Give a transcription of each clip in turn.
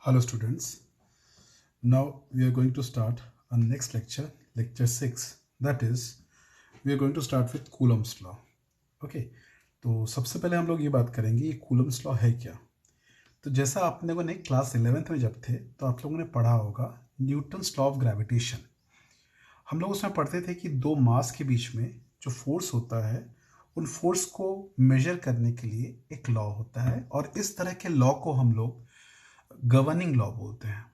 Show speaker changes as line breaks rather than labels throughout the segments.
Hello students, now we are going to start our next lecture, lecture 6, that is we are going to start with Coulomb's law. Okay, तो सबसे पहले हम लोग ये बात करेंगे ये Coulomb's law है क्या। तो जैसा आप लोगों ने क्लास 11th में जब थे तो आप लोगों ने पढ़ा होगा न्यूटन्स लॉ ऑफ ग्रेविटेशन। हम लोग उसमें पढ़ते थे कि दो मास के बीच में जो फोर्स होता है उन फोर्स को मेजर करने के लिए एक लॉ होता है और इस तरह के लॉ को हम लोग गवर्निंग लॉ बोलते हैं।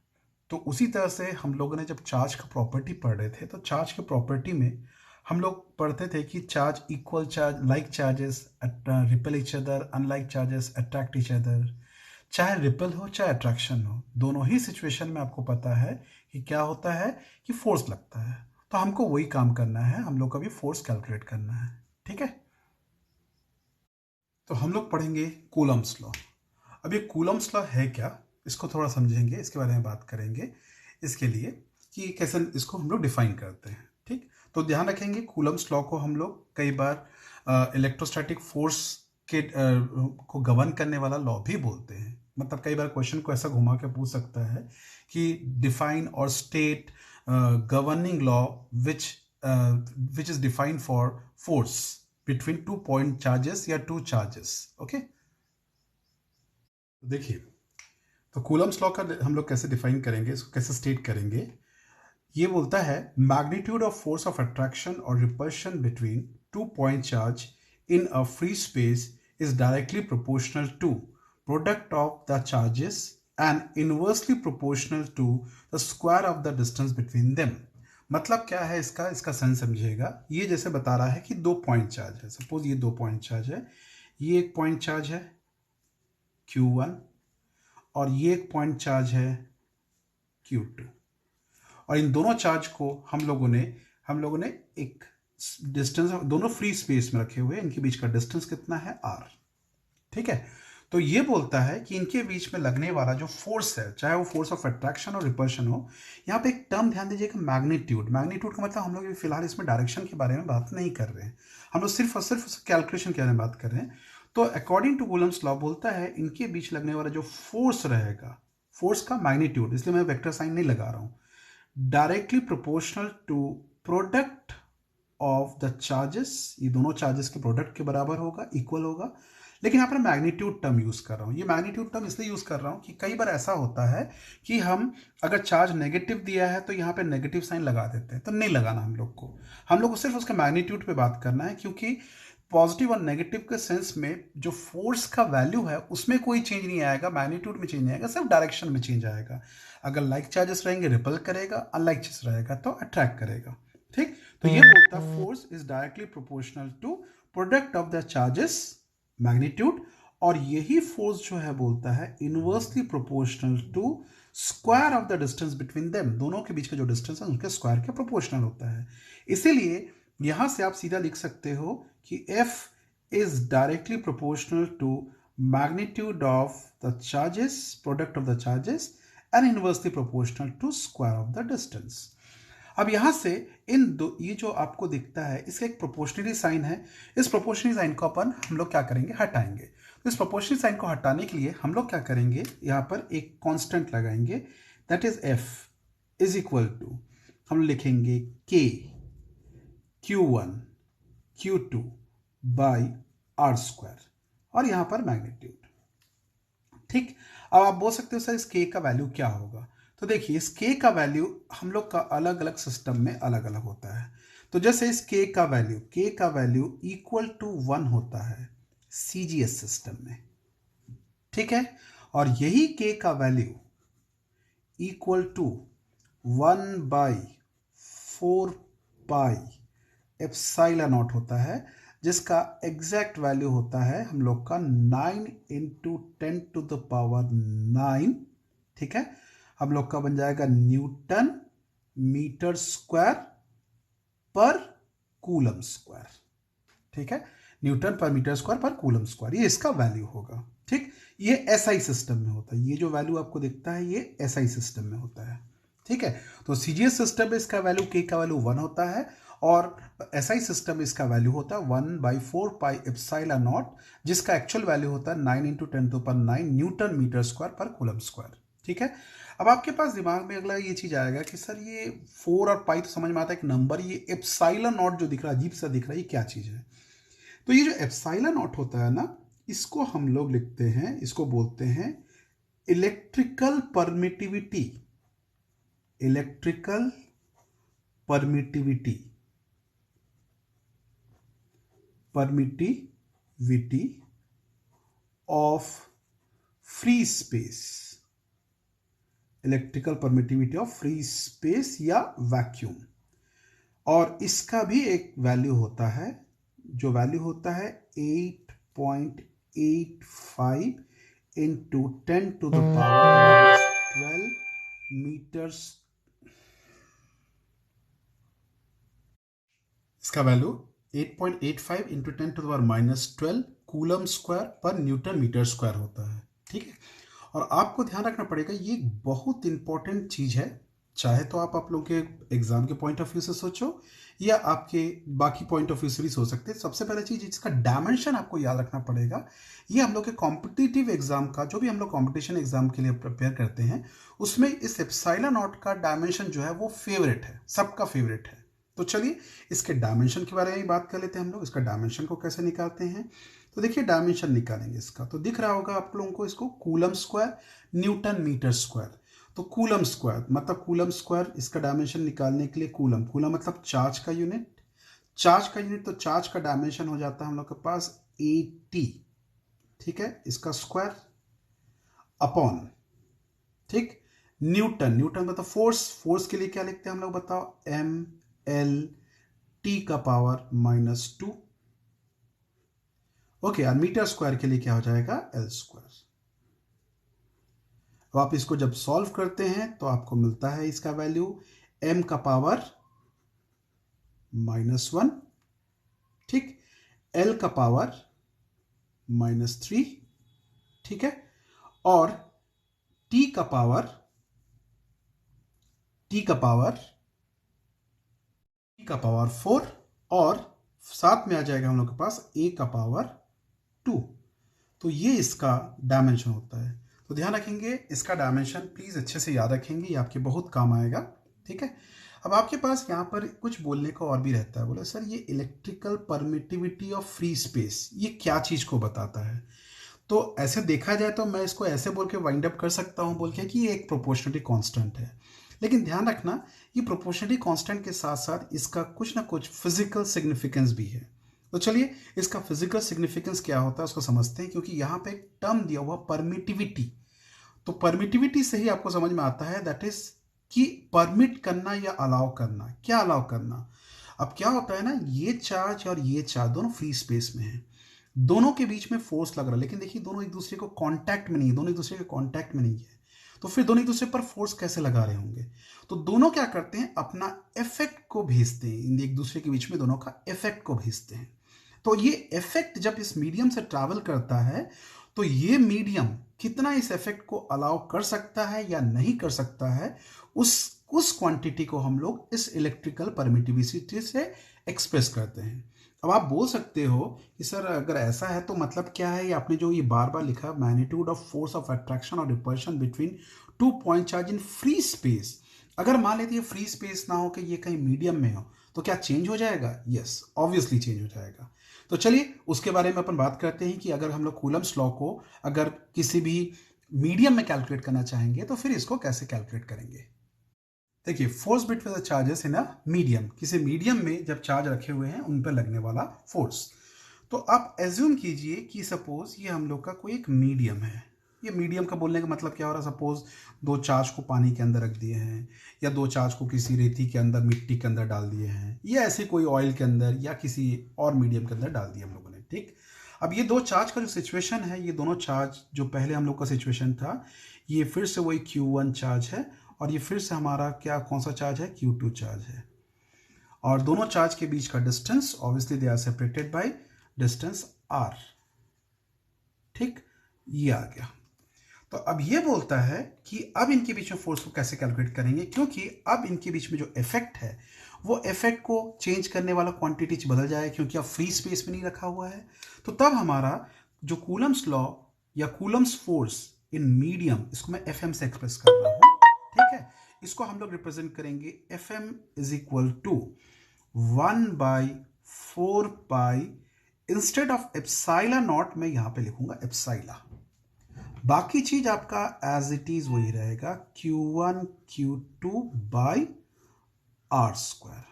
तो उसी तरह से हम लोगों ने जब चार्ज का प्रॉपर्टी पढ़ रहे थे तो चार्ज के प्रॉपर्टी में हम लोग पढ़ते थे कि charge equal charge like charges repel each other, unlike charges attract each other. चाहे रिपेल हो चाहे अट्रैक्शन हो, दोनों ही सिचुएशन में आपको पता है कि क्या होता है कि फोर्स लगता है। तो हमको वही काम करना है, हम लोग का भी फोर्स कैलकुलेट करना है। ठीक है, तो हम लोग पढ़ेंगे कूलम्स लॉ। अब ये कूलम्स लॉ है क्या, इसको थोड़ा समझेंगे, इसके बारे में बात करेंगे इसके लिए कि कैसे इसको हम लोग डिफाइन करते हैं। ठीक, तो ध्यान रखेंगे कूलम्स लॉ को हम लोग कई बार इलेक्ट्रोस्टैटिक फोर्स के को गवर्न करने वाला लॉ भी बोलते हैं। मतलब कई बार क्वेश्चन को ऐसा घुमा के पूछ सकता है कि डिफाइन और state governing law which is defined for force between 2 point charges या 2 चार्जेस। ओके, देखिए तो कूलम्स लॉ का हम लोग कैसे डिफाइन करेंगे, इसको कैसे स्टेट करेंगे। ये बोलता है magnitude of force of attraction और repulsion between 2 point charge in a free space is directly proportional to product of the charges and inversely proportional to the square of the distance between them. मतलब क्या है इसका sense समझिएगा। ये जैसे बता रहा है कि 2 पॉइंट चार्ज है, सपोज ये 2 पॉइंट चार्ज है, ये एक पॉइंट चार्ज है Q1 और ये एक पॉइंट चार्ज है Q2 और इन दोनों चार्ज को हम लोगों ने एक डिस्टेंस, दोनों फ्री स्पेस में रखे हुए, इनके बीच का डिस्टेंस कितना है R। ठीक है, तो ये बोलता है कि इनके बीच में लगने वाला जो फोर्स है, चाहे वो फोर्स ऑफ अट्रैक्शन और रिपल्शन हो, यहाँ पे एक टर्म ध्यान दीजिएगा मैग्नीट्यूड। मैग्नीट्यूड का मतलब हम लोग फिलहाल इसमें डायरेक्शन के बारे में बात नहीं कर रहे हैं, हम लोग सिर्फ और सिर्फ कैलकुलेशन के बारे में बात कर रहे हैं। तो अकॉर्डिंग टू कूलम्स लॉ बोलता है इनके बीच लगने वाला जो फोर्स रहेगा, फोर्स का मैग्नीट्यूड, इसलिए मैं वेक्टर साइन नहीं लगा रहा हूं, directly proportional to product of the charges, ये दोनों चार्जेस के प्रोडक्ट के बराबर होगा, इक्वल होगा। लेकिन यहाँ पर मैग्नीट्यूड टर्म यूज कर रहा हूँ। ये मैग्नीट्यूड टर्म इसलिए यूज कर रहा हूँ कि कई बार ऐसा होता है कि हम अगर चार्ज नेगेटिव दिया है तो यहाँ पे नेगेटिव साइन लगा देते हैं, तो नहीं लगाना हम लोग को सिर्फ उसके मैग्नीट्यूड पे बात करना है, क्योंकि पॉजिटिव और नेगेटिव के सेंस में जो फोर्स का वैल्यू है उसमें कोई चेंज नहीं आएगा, मैग्नीट्यूड में चेंज आएगा, सिर्फ डायरेक्शन में चेंज आएगा। अगर लाइक चार्जेस रहेंगे रिपल करेगा, अनलाइक चार्जेस रहेगा तो अट्रैक्ट करेगा। ठीक, तो ये बोलता है force is directly proportional to product of the charges magnitude, और यही फोर्स जो है बोलता है inversely proportional to square of the distance between them, दोनों के बीच का जो डिस्टेंस है उनके स्क्वायर के प्रोपोर्शनल होता है। इसीलिए यहां से आप सीधा लिख सकते हो कि F is directly proportional to magnitude of the charges, product of the charges, and inversely proportional to square of the distance. अब यहां से इन दो, ये जो आपको दिखता है इसका एक प्रोपोर्शनली साइन है, इस प्रोपोर्शनली साइन को हम लोग क्या करेंगे, हटाएंगे। तो इस प्रोपोर्शनली साइन को हटाने के लिए हम लोग क्या करेंगे, यहां पर एक कांस्टेंट लगाएंगे, that is F is equal to, हम लिखेंगे K Q1 Q2 by R square और यहां पर मैग्नीट्यूड। ठीक, अब आप बोल सकते हो सर इस K का वैल्यू क्या होगा। तो देखिए इस K का वैल्यू हम लोग का अलग अलग सिस्टम में अलग अलग होता है। तो जैसे इस K का वैल्यू इक्वल टू 1 होता है CGS सिस्टम में। ठीक है, और यही K का value equal to 1/4 pi epsilon naught होता है, जिसका एग्जैक्ट वैल्यू होता है हम लोग का 9 × 10⁹ ठीक है, हम लोग का बन जाएगा न्यूटन मीटर स्क्वायर पर कूलम स्क्वायर। ठीक है, न्यूटन पर मीटर स्क्वायर पर कूलम स्क्वायर, ये इसका वैल्यू होगा। ठीक, ये एसआई सिस्टम में होता है, ये जो वैल्यू आपको दिखता है ये एसआई सिस्टम में होता है। ठीक है, तो सीजीएस सिस्टम में इसका वैल्यू K का वैल्यू 1 होता है और एसआई सिस्टम में इसका वैल्यू होता है 1/4 पाई एप्सिलॉन नॉट, जिसका एक्चुअल वैल्यू होता है 9 × 10⁹ न्यूटन मीटर स्क्वायर पर कूलम स्क्वायर। ठीक है। अब आपके पास दिमाग में अगला ये चीज आएगा कि सर ये 4 और पाई तो समझ में आता है एक नंबर, ये एप्सिलॉन नॉट जो दिख रहा है अजीब सा दिख रहा है, ये क्या चीज है? तो ये जो एप्सिलॉन नॉट होता है ना, इसको हम लोग लिखते हैं, इसको बोलते हैं electrical permittivity. Electrical permittivity, permittivity of free space. Electrical permittivity of free space या वैक्यूम। और इसका भी एक वैल्यू होता है, जो वैल्यू होता है 8.85 into 10 to the power 12 metres. इसका value 8.85 into 10 to the power -12 coulomb square पर न्यूटन मीटर स्क्वायर होता है। ठीक है। और आपको ध्यान रखना पड़ेगा, ये एक बहुत इंपॉर्टेंट चीज है, चाहे तो आप लोगों के एग्जाम के पॉइंट ऑफ व्यू से सोचो या आपके बाकी पॉइंट ऑफ व्यू से भी सोच सकते हैं। सबसे पहले चीज इसका डायमेंशन आपको याद रखना पड़ेगा। ये हम लोग के कॉम्पिटिटिव एग्जाम का, जो भी हम लोग कॉम्पिटिशन एग्जाम के लिए प्रिपेयर करते हैं, उसमें इस एप्सिलॉन नॉट का डायमेंशन जो है वो फेवरेट है, सबका फेवरेट है। तो चलिए इसके डायमेंशन के बारे में बात कर लेते हैं हम लोग। इसका डायमेंशन को कैसे निकालते हैं, तो देखिए डायमेंशन निकालेंगे इसका, तो दिख रहा होगा आप लोगों को इसको coulomb square newton metre square. तो कूलम स्क्वायर मतलब कूलम स्क्वायर, इसका डायमेंशन निकालने के लिए कूलम, कूलम मतलब चार्ज का यूनिट, चार्ज का यूनिट, तो चार्ज का डायमेंशन हो जाता है हम लोग के पास 80। ठीक है, इसका स्क्वायर अपॉन, ठीक, न्यूटन, न्यूटन मतलब फोर्स, फोर्स के लिए क्या लिखते हैं हम लोग बताओ, mL t का पावर -2। ओके, और मीटर स्क्वायर के लिए क्या हो जाएगा, L स्क्वायर। अब आप इसको जब सॉल्व करते हैं तो आपको मिलता है इसका वैल्यू m का पावर -1, ठीक, L का पावर -3, ठीक है, और t का पावर 4, और साथ में आ जाएगा हम लोग के पास a का पावर 2। तो ये इसका डायमेंशन होता है। तो ध्यान रखेंगे इसका डायमेंशन, प्लीज अच्छे से याद रखेंगे, ये आपके बहुत काम आएगा। ठीक है। अब आपके पास यहाँ पर कुछ बोलने को और भी रहता है, बोले सर ये electrical permittivity of free space ये क्या चीज को बताता है? तो ऐसे देखा जाए तो मैं इसको ऐसे बोल के वाइंड अप कर सकता हूँ बोल के कि ये एक प्रोपोर्शनलिटी कांस्टेंट है, लेकिन ध्यान रखना ये प्रोपोर्शनलिटी कांस्टेंट के साथ साथ इसका कुछ ना कुछ फिजिकल सिग्निफिकेंस भी है। तो चलिए इसका फिजिकल सिग्निफिकेंस क्या होता है उसको समझते हैं, क्योंकि यहाँ पे एक टर्म दिया हुआ परमिटिविटी, तो परमिटिविटी से ही आपको समझ में आता है दैट इज कि परमिट करना या अलाउ करना। क्या अलाउ करना? अब क्या होता है ना, ये चार्ज और ये चार्ज दोनों फ्री स्पेस में है, दोनों के बीच में फोर्स लग रहा है, लेकिन देखिए दोनों एक दूसरे को कांटेक्ट में नहीं है, दोनों एक दूसरे के कांटेक्ट में नहीं है, तो फिर दोनों एक दूसरे पर फोर्स कैसे लगा रहे होंगे? तो दोनों क्या करते हैं, अपना इफेक्ट को भेजते हैं, एक दूसरे के बीच में दोनों का इफेक्ट को भेजते हैं। तो ये इफेक्ट जब इस मीडियम से ट्रैवल करता है तो ये मीडियम कितना इस इफेक्ट को अलाउ कर सकता है या नहीं कर सकता है, उस क्वांटिटी को हम लोग इस इलेक्ट्रिकल परमिटिविटी से एक्सप्रेस करते हैं। अब आप बोल सकते हो कि सर अगर ऐसा है तो मतलब क्या है, ये आपने जो ये बार बार लिखा, magnitude of force of attraction और repulsion between 2 point charge in free space. अगर मान लेते हैं फ्री स्पेस ना हो कि ये कहीं मीडियम में हो, तो क्या चेंज हो जाएगा? यस, ऑब्वियसली चेंज हो जाएगा। तो चलिए उसके बारे में अपन बात करते हैं कि अगर हम लोग कूलम्स लॉ को अगर किसी भी मीडियम में कैलकुलेट करना चाहेंगे तो फिर इसको कैसे कैलकुलेट करेंगे। देखिए, force between the charges in a medium, किसी मीडियम में जब चार्ज रखे हुए हैं उन पर लगने वाला फोर्स। तो आप एज्यूम कीजिए कि सपोज ये हम लोग का कोई एक मीडियम है। ये मीडियम का बोलने का मतलब क्या हो रहा है, सपोज 2 चार्ज को पानी के अंदर रख दिए हैं, या 2 चार्ज को किसी रेती के अंदर, मिट्टी के अंदर डाल दिए हैं, या ऐसे कोई ऑयल के अंदर या किसी और मीडियम के अंदर डाल दिए हम लोगों ने। ठीक, अब ये 2 चार्ज का जो सिचुएशन है, ये दोनों चार्ज जो पहले हम लोग का सिचुएशन था, ये फिर से वही Q1 चार्ज है, और ये फिर से हमारा क्या, कौन सा चार्ज है, Q2 चार्ज है। और दोनों चार्ज के बीच का distance, obviously they are separated by distance r। ठीक, ये आ गया। तो अब ये बोलता है कि अब इनके बीच में फोर्स को कैसे कैलकुलेट करेंगे, क्योंकि अब इनके बीच में जो इफेक्ट है वो इफेक्ट को चेंज करने वाला क्वांटिटी बदल जाए, क्योंकि अब फ्री स्पेस में नहीं रखा हुआ है। तो तब हमारा जो कूलम्स लॉ या कूलम्स फोर्स इन मीडियम, इसको मैं एफ एम से एक्सप्रेस कर रहा हूं, ठीक है। इसको हम लोग रिप्रेजेंट करेंगे F M is equal to 1/4 pi, instead of epsilon naught मैं यहां पे लिखूंगा एप्साइला। बाकी चीज आपका एज इट इज वही रहेगा, Q1 Q2 by R square.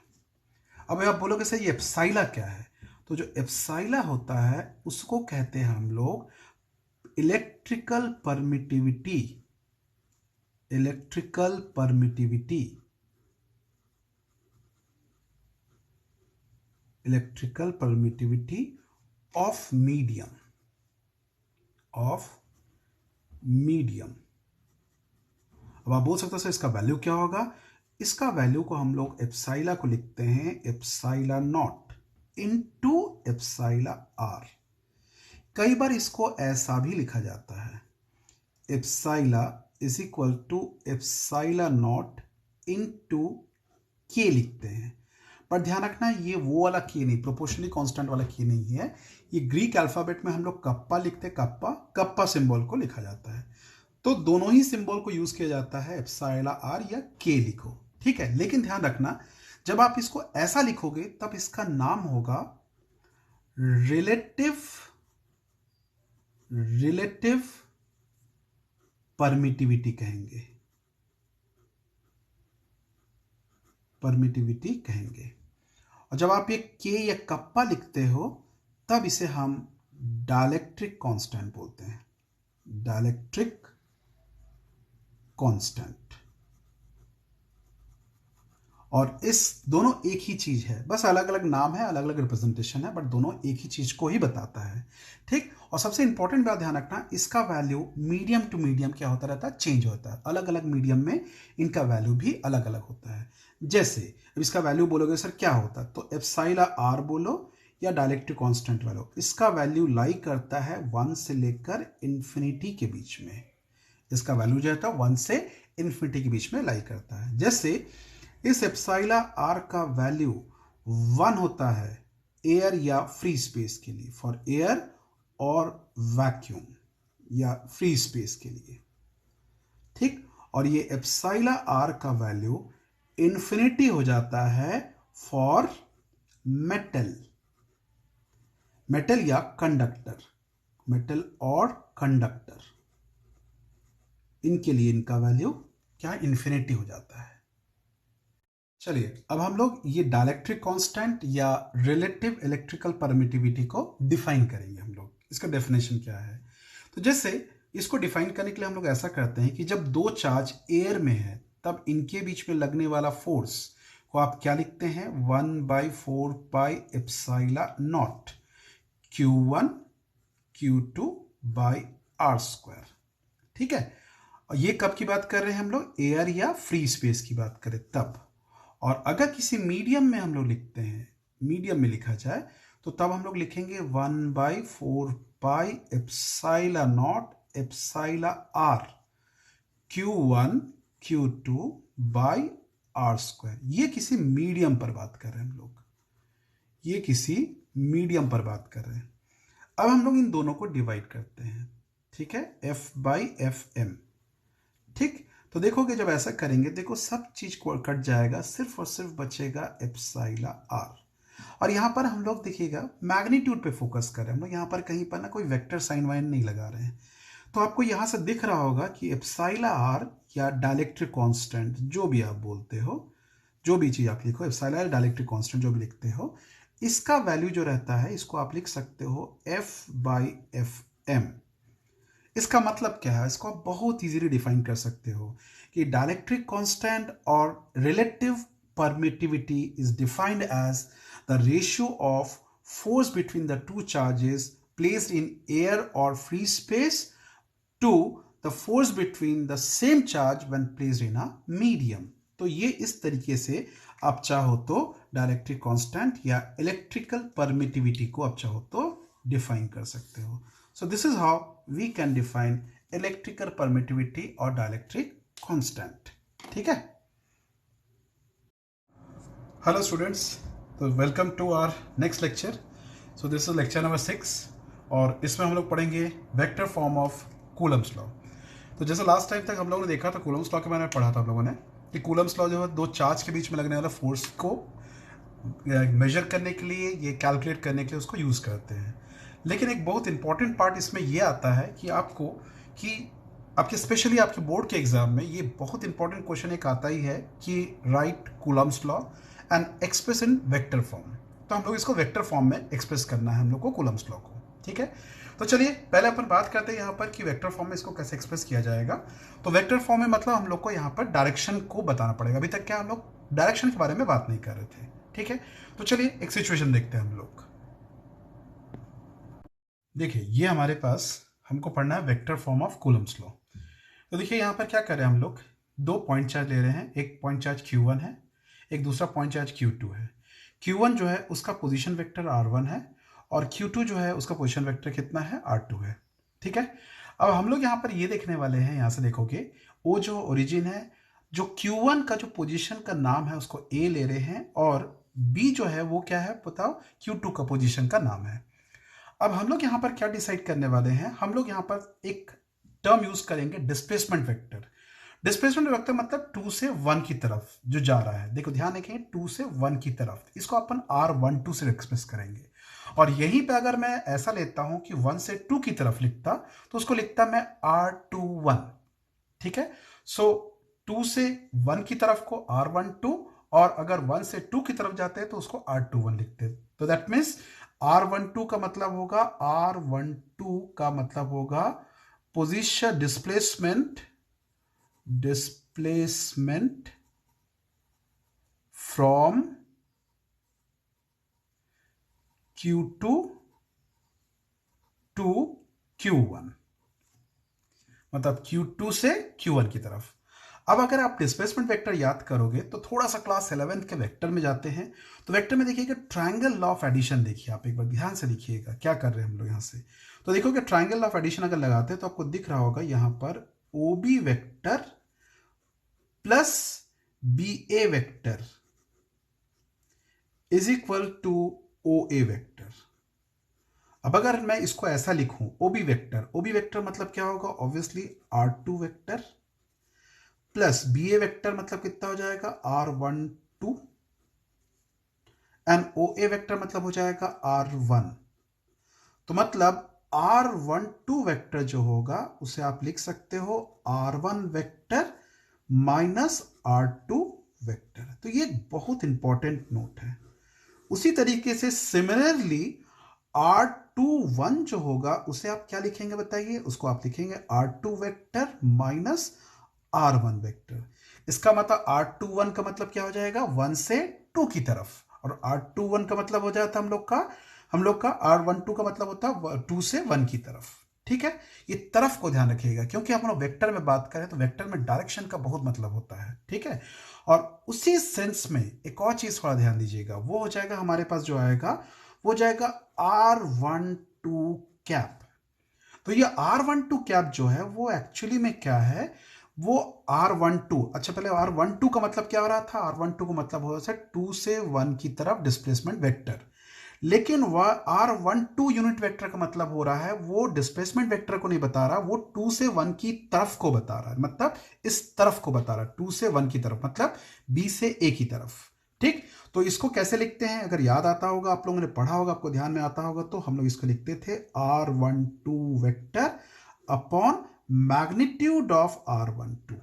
अब आप बोलोगे सर ये एप्साइला क्या है, तो जो एप्साइला होता है उसको कहते हैं हम लोग electrical permittivity, electrical permittivity, electrical permittivity of medium, of medium. अब आप बोल सकते हो सर इसका वैल्यू क्या होगा, इसका वैल्यू को हम लोग एप्साइला को लिखते हैं epsilon naught into epsilon R. कई बार इसको ऐसा भी लिखा जाता है, epsilon is equal to epsilon naught into K लिखते हैं। पर ध्यान रखना ये वो वाला के नहीं, प्रोपोर्शनली कांस्टेंट वाला के नहीं है, ये ग्रीक अल्फाबेट में हम लोग कप्पा लिखते हैं, कप्पा, कप्पा सिंबल को लिखा जाता है। तो दोनों ही सिंबल को यूज किया जाता है, एप्साइला आर या के लिखो, ठीक है। लेकिन ध्यान रखना जब आप इसको ऐसा लिखोगे तब इसका नाम होगा रिलेटिव, रिलेटिव परमिटिविटी कहेंगे, परमिटिविटी कहेंगे। और जब आप ये के या कप्पा लिखते हो तब इसे हम डाइलेक्ट्रिक कांस्टेंट बोलते हैं, डाइलेक्ट्रिक कांस्टेंट। और इस दोनों एक ही चीज है, बस अलग अलग नाम है, अलग अलग रिप्रेजेंटेशन है, बट दोनों एक ही चीज को ही बताता है, ठीक। और सबसे इंपॉर्टेंट बात ध्यान रखना, इसका वैल्यू मीडियम टू मीडियम क्या होता रहता है, चेंज होता है। अलग अलग मीडियम में इनका वैल्यू भी अलग अलग होता है। जैसे अब इसका वैल्यू बोलोगे सर क्या होता है, तो एप्साइला आर बोलो या डाइलेक्ट्रिक कांस्टेंट वालो, इसका वैल्यू लाई करता है 1 से लेकर इन्फिनिटी के बीच में। इसका वैल्यू जो है 1 से इन्फिनिटी के बीच में लाई करता है। जैसे इस एप्साइला आर का वैल्यू 1 होता है एयर या फ्री स्पेस के लिए, फॉर एयर और वैक्यूम या फ्री स्पेस के लिए, ठीक। और ये एप्साइला आर का वैल्यू इन्फिनिटी हो जाता है फॉर मेटल, मेटल या कंडक्टर, मेटल और कंडक्टर, इनके लिए इनका वैल्यू क्या इन्फिनिटी हो जाता है। चलिए अब हम लोग ये डाइलेक्ट्रिक कांस्टेंट या रिलेटिव इलेक्ट्रिकल परमिटिविटी को डिफाइन करेंगे। हम लोग इसका डेफिनेशन क्या है, तो जैसे इसको डिफाइन करने के लिए हम लोग ऐसा करते हैं कि जब दो चार्ज एयर में है तब इनके बीच में लगने वाला फोर्स को आप क्या लिखते हैं, 1/4 pi epsilon naught Q1 Q2 by R square, ठीक है। और ये कब की बात कर रहे हैं हम लोग, एयर या फ्री स्पेस की बात करें तब। और अगर किसी मीडियम में हम लोग लिखते हैं, मीडियम में लिखा जाए तो तब हम लोग लिखेंगे 1/4 pi epsilon naught epsilon R Q1 Q2 by R square. ये किसी मीडियम पर बात कर रहे हैं हम लोग, ये किसी मीडियम पर बात कर रहे हैं। अब हम लोग इन दोनों को डिवाइड करते हैं, ठीक है, F/FM, ठीक। तो देखोगे जब ऐसा करेंगे, देखो सब चीज कट जाएगा, सिर्फ और सिर्फ बचेगा एप्साइला आर। और यहां पर हम लोग देखिएगा मैग्नीट्यूड पे फोकस कर रहे हैं हम लोग, यहां पर कहीं पर ना कोई वेक्टर साइन वाइन नहीं लगा रहे हैं। तो आपको यहां से दिख रहा होगा कि एप्साइला आर या डाइलेक्ट्रिक कांस्टेंट जो भी आप बोलते हो, जो भी चीज आप लिखो, एप्साइला आर डाइलेक्ट्रिक कांस्टेंट जो भी लिखते हो, इसका वैल्यू जो रहता है इसको आप लिख सकते हो F/FM। इसका मतलब क्या है, इसको आप बहुत इजीली डिफाइन कर सकते हो कि डाइलेक्ट्रिक कांस्टेंट और relative permittivity is defined as the ratio of force between the two charges placed in air और free space to the force between the same charge when placed in a medium. तो ये इस तरीके से आप चाहो तो डाइलेक्ट्रिक कांस्टेंट या इलेक्ट्रिकल परमिटिविटी को आप चाहो तो डिफाइन कर सकते हो। So this is how we can define electrical permittivity or dielectric constant, ठीक है। Hello students, so welcome to our next lecture. So this is lecture number 6 और इसमें हम लोग पढ़ेंगे vector form of Coulomb's law. तो जैसे लास्ट टाइम तक हम लोगों ने देखा था कूलम्स लॉ के बारे में पढ़ा था हम लोगों ने कि कूलम्स लॉ जो है दो चार्ज के बीच में लगने वाला फोर्स को मेजर करने के लिए, ये कैलकुलेट करने के लिए उसको यूज़ करते हैं। लेकिन एक बहुत इंपॉर्टेंट पार्ट इसमें ये आता है कि आपको कि आपके स्पेशली आपके बोर्ड के एग्जाम में ये बहुत इंपॉर्टेंट क्वेश्चन एक आता ही है कि right Coulomb's law and express in vector form. तो हम लोग इसको वेक्टर फॉर्म में एक्सप्रेस करना है हम लोग को कूलम्स लॉ को, ठीक है। तो चलिए पहले अपन बात करते हैं यहाँ पर कि वेक्टर फॉर्म में इसको कैसे एक्सप्रेस किया जाएगा। तो वेक्टर फॉर्म में मतलब हम लोग को यहाँ पर डायरेक्शन को बताना पड़ेगा। अभी तक क्या हम लोग डायरेक्शन के बारे में बात नहीं कर रहे थे, ठीक है। तो चलिए एक सिचुएशन देखते हैं हम लोग। देखिए ये हमारे पास हमको पढ़ना है vector form of Coulomb's law. तो देखिए यहाँ पर क्या कर रहे हैं हम लोग, दो पॉइंट चार्ज ले रहे हैं। एक पॉइंट चार्ज Q1 है, एक दूसरा पॉइंट चार्ज Q2 है। Q1 जो है उसका पोजीशन वेक्टर R1 है और Q2 जो है उसका पोजीशन वेक्टर कितना है, R2 है, ठीक है। अब हम लोग यहाँ पर ये देखने वाले हैं, यहाँ से देखोगे वो जो ओरिजिन है, जो Q1 का जो पोजीशन का नाम है उसको A ले रहे हैं और B जो है वो क्या है बताओ, Q2 का पोजीशन का नाम है। अब हम लोग यहाँ पर क्या डिसाइड करने वाले हैं, हम लोग यहाँ पर एक टर्म यूज करेंगे डिस्प्लेसमेंट वेक्टर। डिस्प्लेसमेंट वेक्टर मतलब 2 से 1 की तरफ जो जा रहा है। देखो ध्यान रखें, 2 से 1 की तरफ, इसको अपन R12 से एक्सप्रेस करेंगे। और यहीं पे अगर मैं ऐसा लेता हूं कि 1 से 2 की तरफ लिखता तो उसको लिखता मैं R21, ठीक है। सो 2 से 1 की तरफ को R12 और अगर 1 से 2 की तरफ जाते हैं तो उसको R21 लिखते हैं। तो दैट मीन्स R12 का मतलब होगा, R12 का मतलब होगा position displacement from Q2 to Q1, मतलब Q2 से Q1 की तरफ। अब अगर आप डिस्प्लेसमेंट वेक्टर याद करोगे तो थोड़ा सा क्लास 11th के वेक्टर में जाते हैं। तो वेक्टर में देखिएगा ट्रायंगल लॉ ऑफ एडिशन, देखिए आप एक बार ध्यान से देखिएगा क्या कर रहे हैं हम लोग यहाँ से। तो देखोगे ट्रायंगल लॉ ऑफ एडिशन अगर लगाते हैं तो आपको दिख रहा होगा यहाँ पर OB vector plus BA vector is equal to OA vector. अब अगर मैं इसको ऐसा लिखूं OB वेक्टर मतलब क्या होगा, obviously R2 vector plus BA vector मतलब कितना हो जाएगा, R12 एंड OA वेक्टर मतलब हो जाएगा R1। तो मतलब R12 वेक्टर जो होगा उसे आप लिख सकते हो R1 vector minus R2 vector. तो ये बहुत इंपॉर्टेंट नोट है। उसी तरीके से सिमिलरली R21 जो होगा उसे आप क्या लिखेंगे बताइए, उसको आप लिखेंगे R2 vector minus R1 vector. इसका मतलब R21 का मतलब क्या हो जाएगा, 1 से 2 की तरफ, और R21 का मतलब हो जाता हम लोग का R12 का मतलब होता है 2 से 1 की तरफ, ठीक है। ये तरफ को ध्यान रखिएगा क्योंकि हम लोग वेक्टर में बात करें तो वेक्टर में डायरेक्शन का बहुत मतलब होता है, ठीक है। और उसी सेंस में एक और चीज थोड़ा ध्यान दीजिएगा, वो हो जाएगा हमारे पास जो आएगा वो जाएगा R12 कैप। तो ये R12 कैप जो है वो एक्चुअली में क्या है, वो R12, अच्छा पहले R12 का मतलब क्या हो रहा था, R12 का मतलब हो रहा था 2 से 1 की तरफ डिस्प्लेसमेंट वेक्टर। लेकिन वह R12 यूनिट वेक्टर का मतलब हो रहा है वो डिस्प्लेसमेंट वेक्टर को नहीं बता रहा, वो 2 से 1 की तरफ को बता रहा है, मतलब इस तरफ को बता रहा है, 2 से 1 की तरफ मतलब B से A की तरफ, ठीक। तो इसको कैसे लिखते हैं, अगर याद आता होगा, आप लोगों ने पढ़ा होगा, आपको ध्यान में आता होगा, तो हम लोग इसको लिखते थे R12 vector upon magnitude of R12,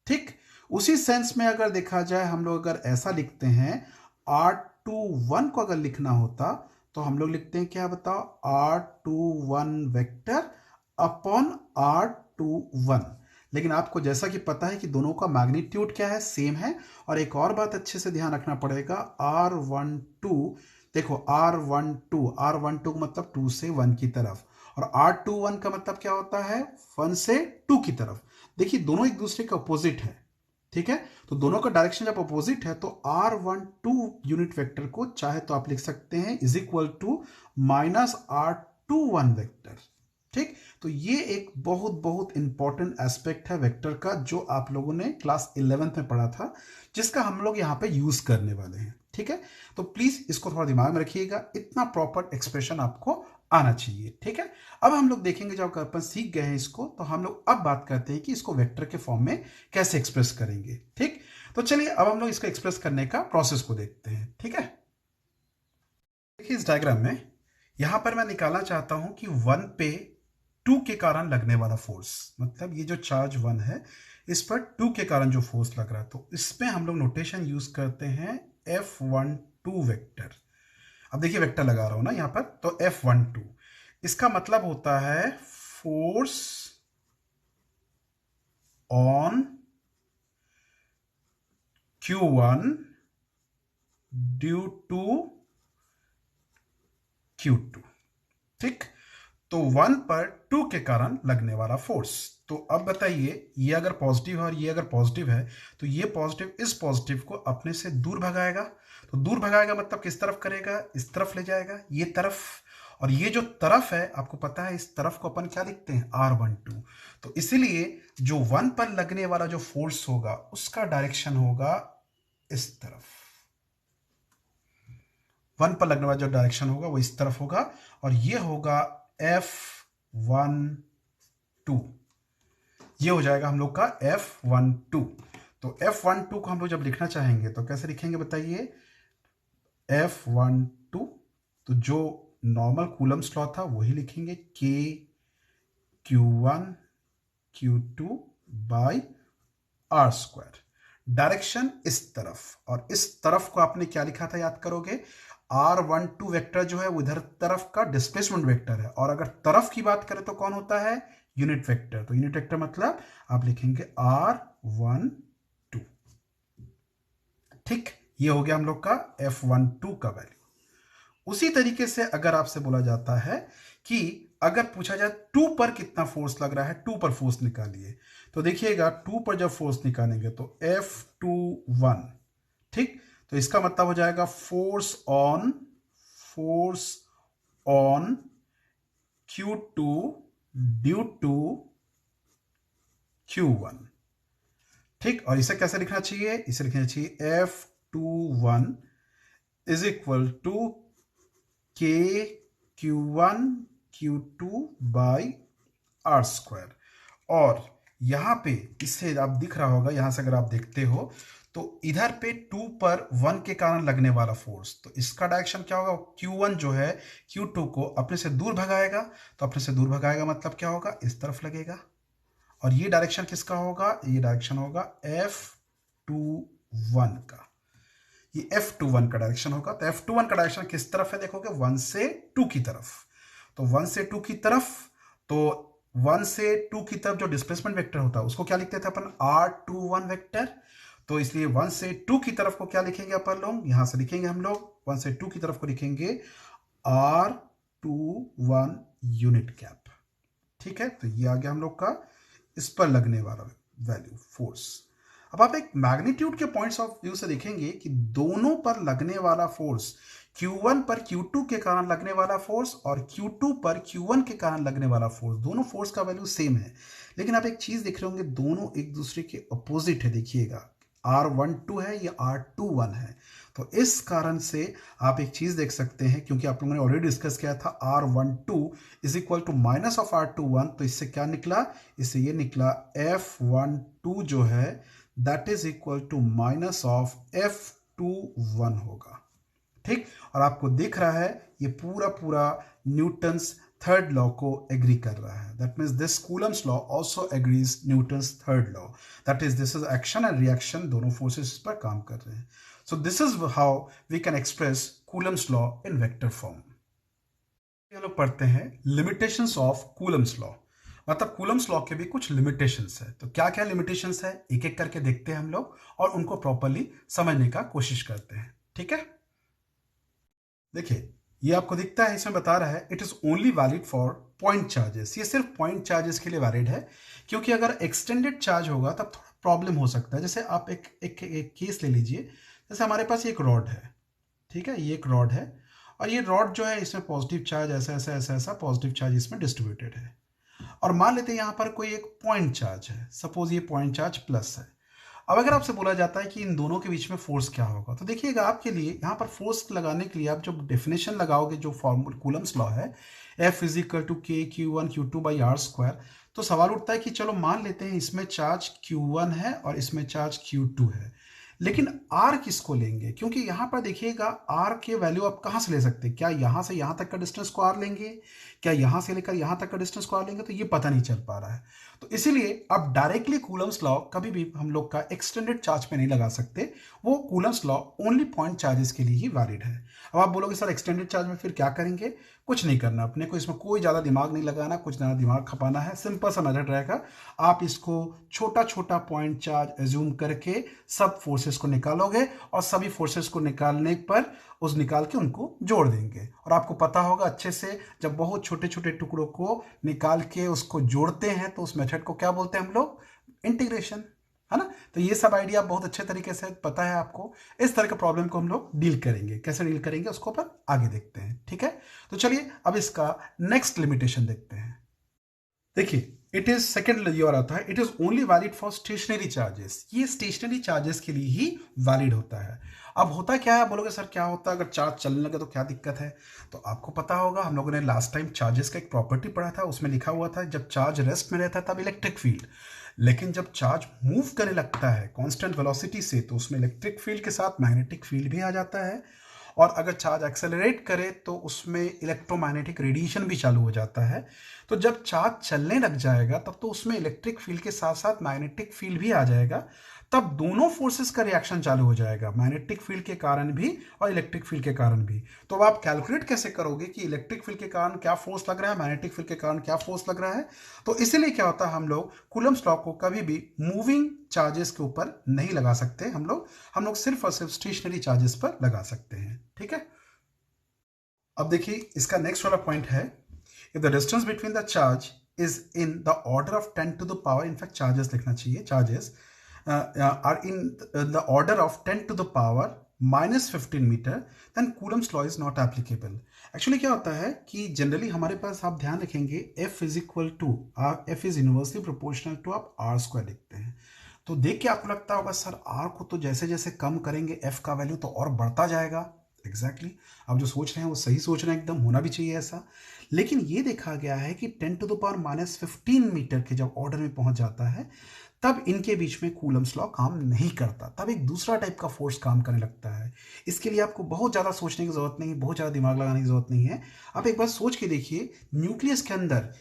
ठीक। उसी सेंस में अगर देखा जाए हम लोग अगर ऐसा लिखते हैं R21 को अगर लिखना होता तो हम लोग लिखते हैं क्या बताओ, R21 वेक्टर अपॉन R21। लेकिन आपको जैसा कि पता है कि दोनों का मैग्नीट्यूड क्या है, सेम है। और एक और बात अच्छे से ध्यान रखना पड़ेगा, R12 देखो R12 का मतलब 2 से 1 की तरफ, और R21 का मतलब क्या होता है, 1 से 2 की तरफ। देखिए दोनों एक दूसरे के अपोजिट है, ठीक है। तो दोनों का डायरेक्शन जब अपोजिट है तो R12 यूनिट वेक्टर को चाहे तो आप लिख सकते हैं is equal to minus R21 vector, ठीक। तो ये एक बहुत बहुत इंपॉर्टेंट एस्पेक्ट है वेक्टर का जो आप लोगों ने क्लास 11th में पढ़ा था, जिसका हम लोग यहाँ पे यूज करने वाले हैं, ठीक है। तो प्लीज इसको थोड़ा दिमाग में रखिएगा, इतना प्रॉपर एक्सप्रेशन आपको आना चाहिए। ठीक है, अब हम लोग देखेंगे, जब अपन सीख गए हैं इसको, तो हम लोग अब बात करते हैं कि इसको वेक्टर के फॉर्म में कैसे एक्सप्रेस करेंगे। ठीक, तो चलिए अब हम लोग इसको एक्सप्रेस करने का प्रोसेस को देखते हैं। ठीक है, देखिए इस डायग्राम में यहां पर मैं निकालना चाहता हूं कि 1 पे 2 के कारण लगने वाला फोर्स, मतलब ये जो चार्ज 1 है इस पर 2 के कारण जो फोर्स लग रहा है, तो इसमें हम लोग नोटेशन यूज करते हैं F12 वेक्टर। अब देखिए वेक्टर लगा रहा हूं ना यहां पर, तो F12 इसका मतलब होता है force on Q1 due to Q2। ठीक, तो 1 पर 2 के कारण लगने वाला फोर्स। तो अब बताइए, ये अगर पॉजिटिव है और ये अगर पॉजिटिव है, तो ये पॉजिटिव इस पॉजिटिव को अपने से दूर भगाएगा। तो दूर भगाएगा मतलब किस तरफ करेगा, इस तरफ ले जाएगा, ये तरफ। और ये जो तरफ है आपको पता है, इस तरफ को अपन क्या लिखते हैं, R12। तो इसीलिए जो 1 पर लगने वाला जो फोर्स होगा उसका डायरेक्शन होगा इस तरफ। 1 पर लगने वाला जो डायरेक्शन होगा वो इस तरफ होगा, और ये होगा F12। ये हो जाएगा हम लोग का F12। तो F12 को हम लोग जब लिखना चाहेंगे तो कैसे लिखेंगे बताइए, F12, तो जो नॉर्मल कूलम्स लॉ था वही लिखेंगे, K Q1 Q2 by R square. Direction इस तरफ, और इस तरफ को आपने क्या लिखा था याद करोगे, R12 वेक्टर जो है वो इधर तरफ का डिस्प्लेसमेंट वेक्टर है, और अगर तरफ की बात करें तो कौन होता है, यूनिट वेक्टर। तो यूनिट वेक्टर मतलब आप लिखेंगे R12। ठीक, ये हो गया हम लोग का F12 का वैल्यू। उसी तरीके से अगर आपसे बोला जाता है कि अगर पूछा जाए 2 पर कितना फोर्स लग रहा है, 2 पर फोर्स निकालिए, तो देखिएगा 2 पर जब फोर्स निकालेंगे तो F21। ठीक, तो इसका मतलब हो जाएगा force on Q2 due to Q1। ठीक, और इसे कैसे लिखना चाहिए, इसे लिखना चाहिए F21 is equal to K Q1 Q2 by R square. और यहां पे इससे आप दिख रहा होगा, यहां से अगर आप देखते हो तो इधर पे 2 पर 1 के कारण लगने वाला फोर्स, तो इसका डायरेक्शन क्या होगा, Q1 जो है Q2 को अपने से दूर भगाएगा। तो अपने से दूर भगाएगा मतलब क्या होगा, इस तरफ लगेगा। और ये डायरेक्शन किसका होगा, ये डायरेक्शन होगा F21 का। ये F21 का डायरेक्शन होगा। तो F21 का डायरेक्शन किस तरफ है देखोगे, 1 से 2 की तरफ। तो 1 से 2 की तरफ, तो 1 से 2 की तरफ जो डिस्प्लेसमेंट वेक्टर होता है उसको क्या लिखते थे अपन, R21 वेक्टर। तो इसलिए 1 से 2 की तरफ को क्या लिखेंगे अपन लोग, यहां से लिखेंगे हम लोग 1 से 2 की तरफ को लिखेंगे R21 यूनिट कैप। ठीक है, तो ये आ गया हम लोग का इस पर लगने वाला वैल्यू फोर्स। अब आप एक मैग्नीट्यूड के पॉइंट्स ऑफ व्यू से देखेंगे कि दोनों पर लगने वाला फोर्स, Q1 पर Q2 के कारण लगने वाला फोर्स और Q2 पर Q1 के कारण लगने वाला फोर्स, दोनों फोर्स का वैल्यू सेम है। लेकिन आप एक चीज देख रहे होंगे, दोनों एक दूसरे के अपोजिट है। देखिएगा R12 है, ये R21 है। तो इस कारण से आप एक चीज देख सकते हैं, क्योंकि आप लोगों ने ऑलरेडी डिस्कस किया था R12 is equal to minus of R21, तो इससे क्या निकला, इससे ये निकला F12 जो है that is equal to minus of F21 होगा। ठीक, और आपको दिख रहा है ये पूरा पूरा न्यूटन्स थर्ड लॉ को एग्री कर रहा है। That means this Coulomb's law also agrees Newton's third law. That is this is action and reaction, दोनों फोर्सेस पर काम कर रहे हैं। So this is how we can express Coulomb's law in vector form. हम लोग पढ़ते हैं लिमिटेशंस ऑफ कूलम्स लॉ, मतलब कूलम्स लॉ के भी कुछ लिमिटेशंस है। तो क्या क्या लिमिटेशंस है एक एक करके देखते हैं हम लोग, और उनको प्रॉपरली समझने का कोशिश करते हैं। ठीक है, देखिए ये आपको दिखता है, इसमें बता रहा है it is only valid for point charges. ये सिर्फ पॉइंट चार्जेस के लिए वैलिड है, क्योंकि अगर एक्सटेंडेड चार्ज होगा तब थोड़ा प्रॉब्लम हो सकता है। जैसे आप एक केस ले लीजिए, जैसे हमारे पास एक रॉड है, ठीक है, ये एक रॉड है, और ये रॉड जो है इसमें पॉजिटिव चार्ज ऐसा ऐसा ऐसा ऐसा पॉजिटिव चार्ज इसमें डिस्ट्रीब्यूटेड है। और मान लेते हैं यहाँ पर कोई एक पॉइंट चार्ज है, सपोज ये पॉइंट चार्ज प्लस है। अब अगर आपसे बोला जाता है कि इन दोनों के बीच में फोर्स क्या होगा, तो देखिएगा आपके लिए यहाँ पर फोर्स लगाने के लिए आप जो डेफिनेशन लगाओगे, जो फॉर्मूला कूलम्स लॉ है, F इज इक्वल टू के Q1 Q2 by R square, तो सवाल उठता है कि चलो मान लेते हैं इसमें चार्ज Q1 है और इसमें चार्ज Q2 है, लेकिन R किसको लेंगे? क्योंकि यहाँ पर देखिएगा R के वैल्यू आप कहाँ से ले सकते हैं? क्या यहाँ से यहाँ तक का डिस्टेंस को R लेंगे, क्या यहाँ से लेकर यहाँ तक का डिस्टेंस को R लेंगे? तो ये पता नहीं चल पा रहा है। तो इसीलिए अब डायरेक्टली कूलम्स लॉ कभी भी हम लोग का एक्सटेंडेड चार्ज पे नहीं लगा सकते, वो Coulomb's law only point charges के लिए ही वैलिड है। अब आप बोलोगे सर एक्सटेंडेड चार्ज में फिर क्या करेंगे? कुछ नहीं करना, अपने को इसमें कोई ज़्यादा दिमाग नहीं लगाना, कुछ ज़्यादा दिमाग खपाना है, सिंपल सा मेथड रहेगा। आप इसको छोटा छोटा पॉइंट चार्ज एज्यूम करके सब फोर्सेस को निकालोगे और सभी फोर्सेस को निकालने पर उस निकाल के उनको जोड़ देंगे। और आपको पता होगा अच्छे से, जब बहुत छोटे छोटे टुकड़ों को निकाल के उसको जोड़ते हैं तो उस मेथड को क्या बोलते हैं हम लोग? इंटीग्रेशन, है ना। तो ये सब आइडिया बहुत अच्छे तरीके से पता है आपको। इस तरह के प्रॉब्लम को हम लोग डील करेंगे, कैसे डील करेंगे उसको पर आगे देखते हैं, ठीक है। तो चलिए अब इसका नेक्स्ट लिमिटेशन देखते हैं। देखिए इट इज सेकेंड ये आता है, it is only valid for stationary charges. ये स्टेशनरी चार्जेस के लिए ही वैलिड होता है। अब होता क्या है, बोलोगे सर क्या होता है अगर चार्ज चलने लगे तो क्या दिक्कत है? तो आपको पता होगा, हम लोगों ने लास्ट टाइम चार्जेस का एक प्रॉपर्टी पढ़ा था, उसमें लिखा हुआ था जब चार्ज रेस्ट में रहता है तब इलेक्ट्रिक फील्ड, लेकिन जब चार्ज मूव करने लगता है कांस्टेंट वेलोसिटी से तो उसमें इलेक्ट्रिक फील्ड के साथ मैग्नेटिक फील्ड भी आ जाता है। और अगर चार्ज एक्सेलरेट करे तो उसमें इलेक्ट्रोमैग्नेटिक रेडिएशन भी चालू हो जाता है। तो जब चार्ज चलने लग जाएगा तब तो उसमें इलेक्ट्रिक फील्ड के साथ साथ मैग्नेटिक फील्ड भी आ जाएगा, तब दोनों फोर्सेस का रिएक्शन चालू हो जाएगा, मैग्नेटिक फील्ड के कारण भी और इलेक्ट्रिक फील्ड के कारण भी। तो अब आप कैलकुलेट कैसे करोगे कि इलेक्ट्रिक फील्ड के कारण क्या फोर्स लग रहा है, मैग्नेटिक फील्ड के कारण क्या फोर्स लग रहा है? तो इसीलिए क्या होता है, हम लोग कूलम्स लॉ को कभी भी मूविंग चार्जेस के ऊपर नहीं लगा सकते, हम लोग सिर्फ और सिर्फ स्टेशनरी चार्जेस पर लगा सकते हैं, ठीक है। अब देखिए इसका नेक्स्ट वाला पॉइंट है, if the distance between the charge is in the order of 10 to the power, in fact charges लिखना चाहिए, charges are in the order of 10 to the power -15 metre, then Coulomb's law is not applicable. Actually क्या होता है कि generally हमारे पास, आप ध्यान रखेंगे, F is equal to F is inversely proportional to, आप R स्क्वायर लिखते हैं। तो देख के आपको लगता होगा सर R को तो जैसे जैसे कम करेंगे F का वैल्यू तो और बढ़ता जाएगा। एग्जैक्टली आप जो सोच रहे हैं वो सही सोच रहे हैं, एकदम होना भी चाहिए ऐसा। लेकिन ये देखा गया है कि 10 टू द पावर -15 मीटर के जब ऑर्डर में पहुंच जाता है तब इनके बीच में कूलम्स लॉ काम नहीं करता, तब एक दूसरा टाइप का फोर्स काम करने लगता है। इसके लिए आपको बहुत ज़्यादा सोचने की ज़रूरत नहीं, बहुत ज़्यादा दिमाग लगाने की ज़रूरत नहीं है। आप एक बार सोच के देखिए, न्यूक्लियस के अंदर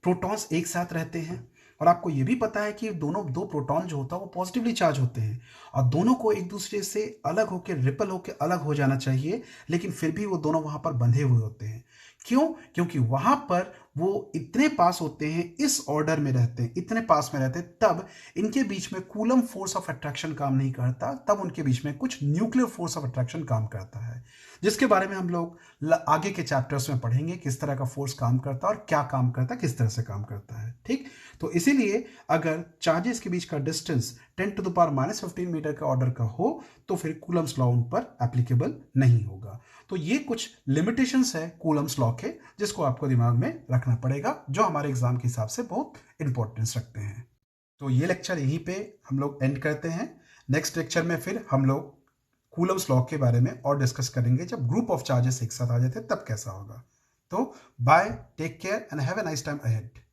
प्रोटॉन्स एक साथ रहते हैं और आपको ये भी पता है कि दो प्रोटॉन जो होता है वो पॉजिटिवली चार्ज होते हैं और दोनों को एक दूसरे से अलग होकर, रिपल होकर अलग हो जाना चाहिए, लेकिन फिर भी वो दोनों वहां पर बंधे हुए होते हैं। क्यों? क्योंकि वहां पर वो इतने पास होते हैं, इस ऑर्डर में रहते हैं, इतने पास में रहते हैं, तब इनके बीच में कूलम फोर्स ऑफ अट्रैक्शन काम नहीं करता, तब उनके बीच में कुछ न्यूक्लियर फोर्स ऑफ अट्रैक्शन काम करता है, जिसके बारे में हम लोग आगे के चैप्टर्स में पढ़ेंगे, किस तरह का फोर्स काम करता है और क्या काम करता है, किस तरह से काम करता है, ठीक। तो इसीलिए अगर चार्जेस के बीच का distance 10 to the power -15 metre का ऑर्डर का हो तो फिर कूलम्स लॉ उन पर एप्लीकेबल नहीं होगा। तो ये कुछ लिमिटेशंस है कूलम्स लॉ के, जिसको आपको दिमाग में रखना पड़ेगा, जो हमारे एग्जाम के हिसाब से बहुत इंपॉर्टेंस रखते हैं। तो ये लेक्चर यहीं पे हम लोग एंड करते हैं। नेक्स्ट लेक्चर में फिर हम लोग कूलम्स लॉ के बारे में और डिस्कस करेंगे, जब ग्रुप ऑफ चार्जेस एक साथ आ जाते तब कैसा होगा। तो bye, take care and have a nice time ahead.